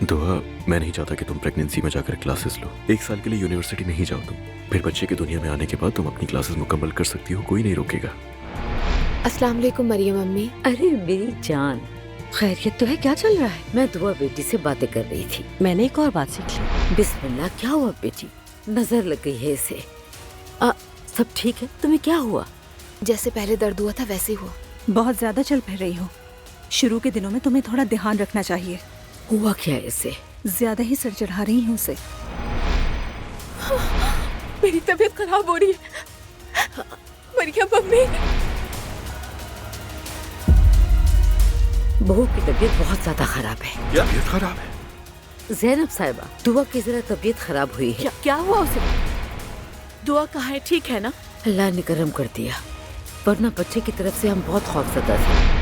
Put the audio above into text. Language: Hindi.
दुआ, मैं नहीं चाहता कि तुम प्रेगनेंसी में जाकर क्लासेस लो। 1 साल के लिए यूनिवर्सिटी नहीं जाओ तुम, फिर बच्चे की दुनिया में आने के बाद तुम अपनी क्लासेस मुकम्मल कर सकती हो, कोई नहीं रोकेगा। अस्सलाम वालेकुम मरियम अम्मी। अरे मेरी जान, खैरियत तो है? क्या चल रहा है? मैं दुआ बेटी से बातें कर रही थी। मैंने एक और बात सीख ली। बिस्मिल्लाह। क्या हुआ बेटी? नजर लग गई है इसे। सब ठीक है? तुम्हें क्या हुआ? जैसे पहले दर्द हुआ था वैसे ही हुआ। बहुत ज्यादा चल फिर रही हो। शुरू के दिनों में तुम्हें थोड़ा ध्यान रखना चाहिए। हुआ क्या है इसे? ज्यादा ही सर चढ़ा रही हूँ उसे। मेरी तबीयत खराब हो रही है मरियम अम्मी। बहू की तबीयत बहुत ज्यादा खराब है। तबीयत खराब है? ज़ैनब साहिबा, दुआ की जरा तबीयत खराब हुई है। क्या हुआ उसे? दुआ कहाँ है? ठीक है ना? अल्लाह ने करम कर दिया, वरना बच्चे की तरफ से हम बहुत खौफजदा थे।